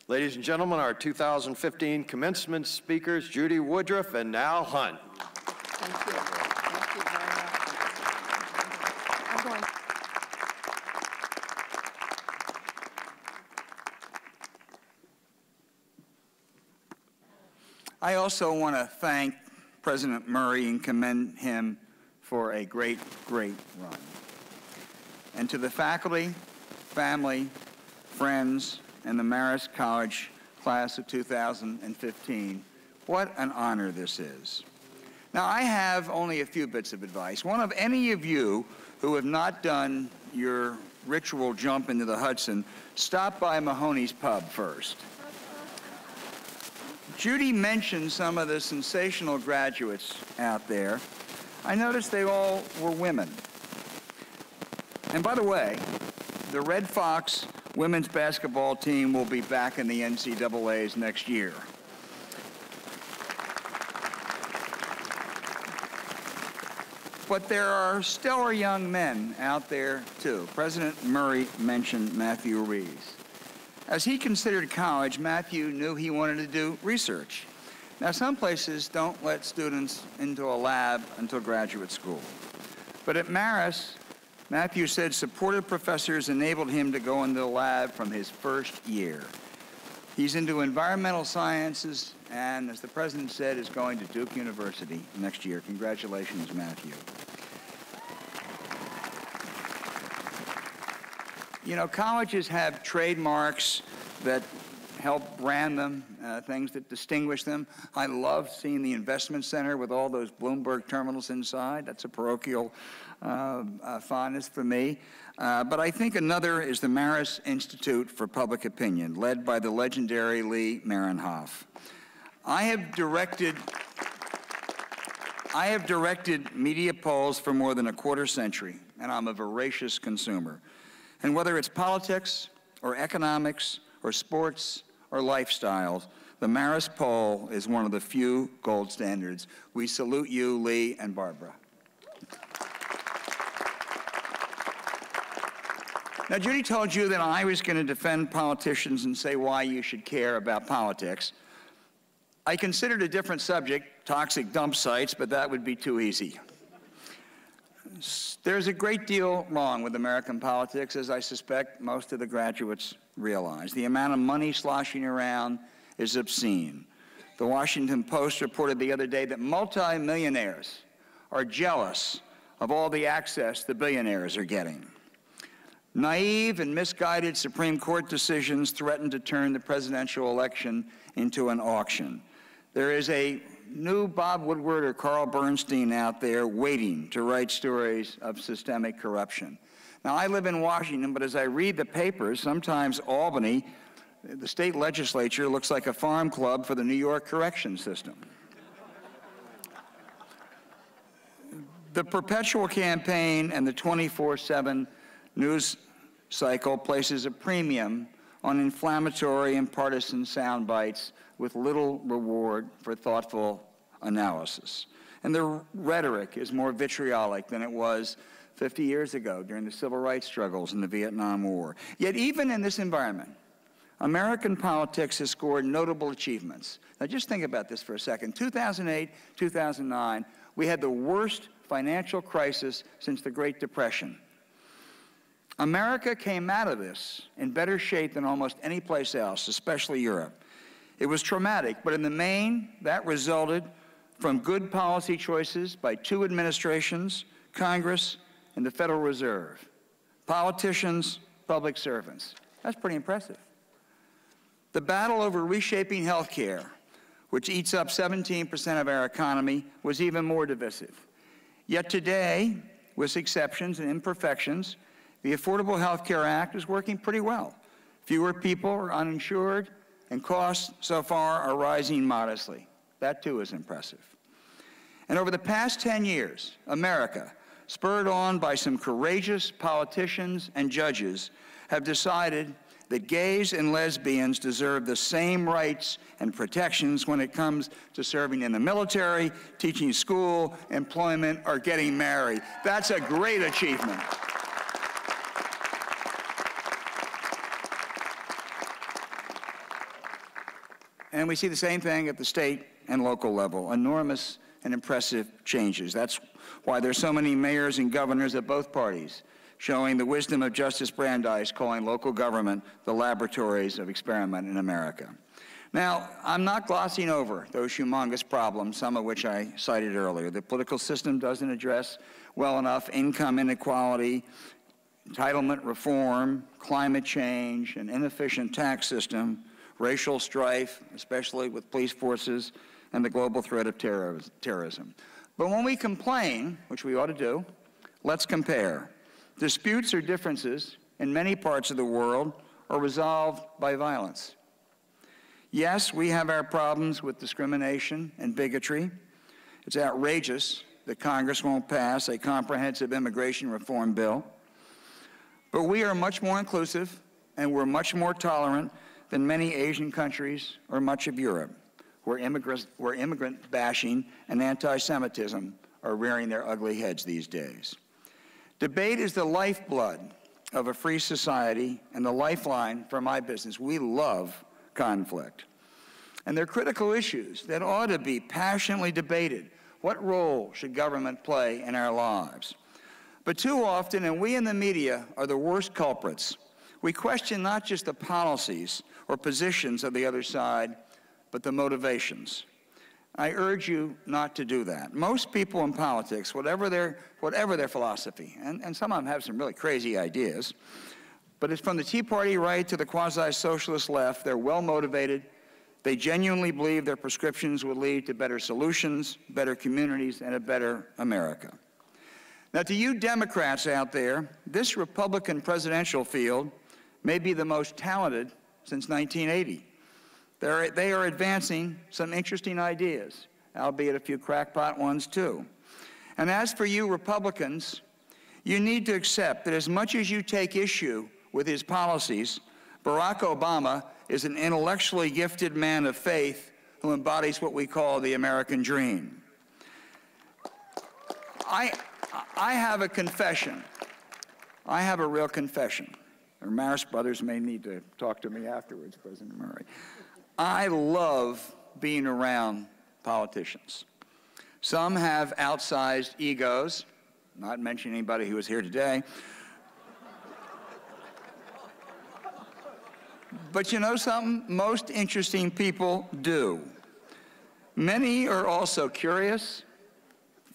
Ladies and gentlemen, our 2015 commencement speakers, Judy Woodruff and Nal Hunt. Thank you. Thank you very much. I'm going. I also want to thank President Murray and commend him for a great, great run. And to the faculty, family, friends, and the Marist College class of 2015, what an honor this is. Now, I have only a few bits of advice. One of any of you who have not done your ritual jump into the Hudson, stop by Mahoney's Pub first. Judy mentioned some of the sensational graduates out there. I noticed they all were women. And by the way, the Red Fox women's basketball team will be back in the NCAAs next year. But there are stellar young men out there, too. President Murray mentioned Matthew Rees. As he considered college, Matthew knew he wanted to do research. Now, some places don't let students into a lab until graduate school. But at Marist, Matthew said supportive professors enabled him to go into the lab from his first year. He's into environmental sciences and, as the president said, is going to Duke University next year. Congratulations, Matthew. You know, colleges have trademarks that help brand them, things that distinguish them. I love seeing the investment center with all those Bloomberg terminals inside. That's a parochial fondness for me. But I think another is the Marist Institute for Public Opinion, led by the legendary Lee Marenhoff. I have directed media polls for more than a quarter century, and I'm a voracious consumer. And whether it's politics or economics or sports or lifestyles, the Marist poll is one of the few gold standards. We salute you, Lee and Barbara. Now, Judy told you that I was going to defend politicians and say why you should care about politics. I considered a different subject, toxic dump sites, but that would be too easy. There's a great deal wrong with American politics, as I suspect most of the graduates realize. The amount of money sloshing around is obscene. The Washington Post reported the other day that multimillionaires are jealous of all the access the billionaires are getting. Naive and misguided Supreme Court decisions threaten to turn the presidential election into an auction. There is a new Bob Woodward or Carl Bernstein out there waiting to write stories of systemic corruption. Now, I live in Washington, but as I read the papers, sometimes Albany, the state legislature, looks like a farm club for the New York correction system. The perpetual campaign and the 24/7 news cycle places a premium on inflammatory and partisan sound bites with little reward for thoughtful analysis. And the rhetoric is more vitriolic than it was 50 years ago during the civil rights struggles in the Vietnam War. Yet even in this environment, American politics has scored notable achievements. Now just think about this for a second. 2008, 2009, we had the worst financial crisis since the Great Depression. America came out of this in better shape than almost any place else, especially Europe. It was traumatic, but in the main, that resulted from good policy choices by two administrations, Congress, and the Federal Reserve. Politicians, public servants. That's pretty impressive. The battle over reshaping health care, which eats up 17% of our economy, was even more divisive. Yet today, with exceptions and imperfections, the Affordable Health Care Act is working pretty well. Fewer people are uninsured, and costs so far are rising modestly. That too is impressive. And over the past 10 years, America, spurred on by some courageous politicians and judges, have decided that gays and lesbians deserve the same rights and protections when it comes to serving in the military, teaching school, employment, or getting married. That's a great achievement. And we see the same thing at the state and local level, enormous and impressive changes. That's why there's so many mayors and governors of both parties showing the wisdom of Justice Brandeis, calling local government the laboratories of experiment in America. Now, I'm not glossing over those humongous problems, some of which I cited earlier. The political system doesn't address well enough income inequality, entitlement reform, climate change, an inefficient tax system, racial strife, especially with police forces, and the global threat of terrorism. But when we complain, which we ought to do, let's compare. Disputes or differences in many parts of the world are resolved by violence. Yes, we have our problems with discrimination and bigotry. It's outrageous that Congress won't pass a comprehensive immigration reform bill. But we are much more inclusive, and we're much more tolerant than many Asian countries or much of Europe, where immigrant bashing and anti-Semitism are rearing their ugly heads these days. Debate is the lifeblood of a free society and the lifeline for my business. We love conflict. And they're critical issues that ought to be passionately debated. What role should government play in our lives? But too often, and we in the media are the worst culprits, we question not just the policies or positions of the other side, but the motivations. I urge you not to do that. Most people in politics, whatever their philosophy, and some of them have some really crazy ideas, but it's from the Tea Party right to the quasi-socialist left, they're well-motivated. They genuinely believe their prescriptions will lead to better solutions, better communities, and a better America. Now, to you Democrats out there, this Republican presidential field may be the most talented since 1980. They are advancing some interesting ideas, albeit a few crackpot ones too. And as for you Republicans, you need to accept that as much as you take issue with his policies, Barack Obama is an intellectually gifted man of faith who embodies what we call the American dream. I have a confession. I have a real confession. The Marist brothers may need to talk to me afterwards, President Murray. I love being around politicians. Some have outsized egos, not mentioning anybody who is here today. But you know something? Most interesting people do. Many are also curious,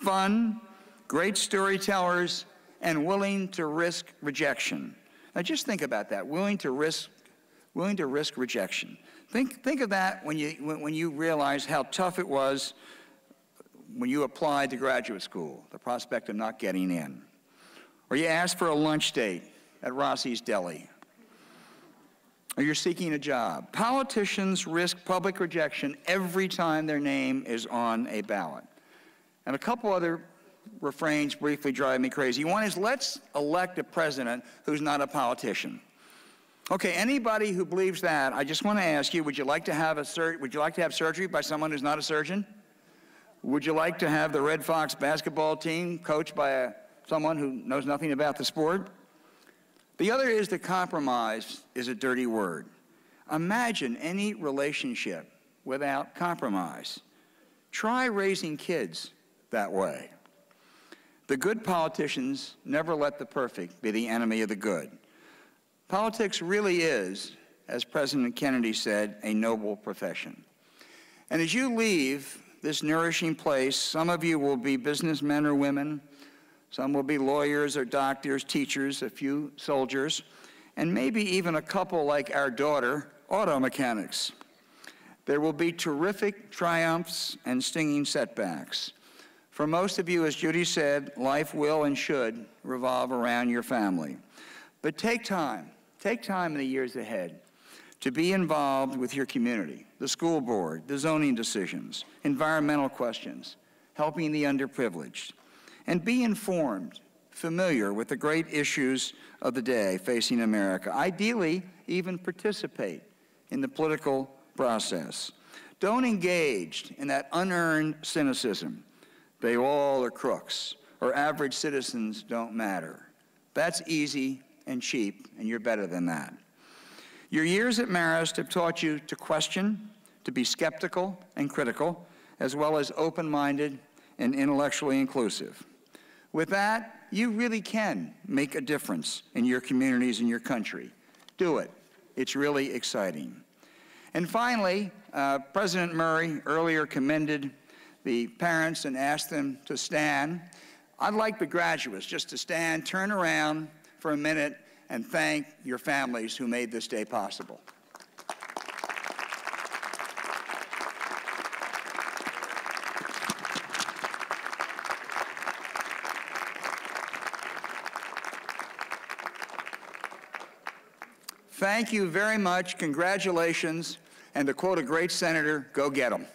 fun, great storytellers, and willing to risk rejection. Now just think about that, willing to risk rejection. Think of that when you realize how tough it was when you applied to graduate school, the prospect of not getting in. Or you asked for a lunch date at Rossi's Deli. Or you're seeking a job. Politicians risk public rejection every time their name is on a ballot. And a couple other refrains briefly drive me crazy. One is, let's elect a president who's not a politician. Okay, anybody who believes that, I just want to ask you, would you like to have surgery by someone who's not a surgeon? Would you like to have the Red Sox basketball team coached by someone who knows nothing about the sport? The other is that compromise is a dirty word. Imagine any relationship without compromise. Try raising kids that way. The good politicians never let the perfect be the enemy of the good. Politics really is, as President Kennedy said, a noble profession. And as you leave this nourishing place, some of you will be businessmen or women, some will be lawyers or doctors, teachers, a few soldiers, and maybe even a couple like our daughter, auto mechanics. There will be terrific triumphs and stinging setbacks. For most of you, as Judy said, life will and should revolve around your family. But take time in the years ahead to be involved with your community, the school board, the zoning decisions, environmental questions, helping the underprivileged, and be informed, familiar with the great issues of the day facing America. Ideally, even participate in the political process. Don't engage in that unearned cynicism. They all are crooks, or average citizens don't matter. That's easy and cheap, and you're better than that. Your years at Marist have taught you to question, to be skeptical and critical, as well as open-minded and intellectually inclusive. With that, you really can make a difference in your communities and your country. Do it. It's really exciting. And finally, President Murray earlier commended the parents and asked them to stand. I'd like the graduates just to stand, turn around for a minute, and thank your families who made this day possible. Thank you very much. Congratulations. And to quote a great senator, go get 'em.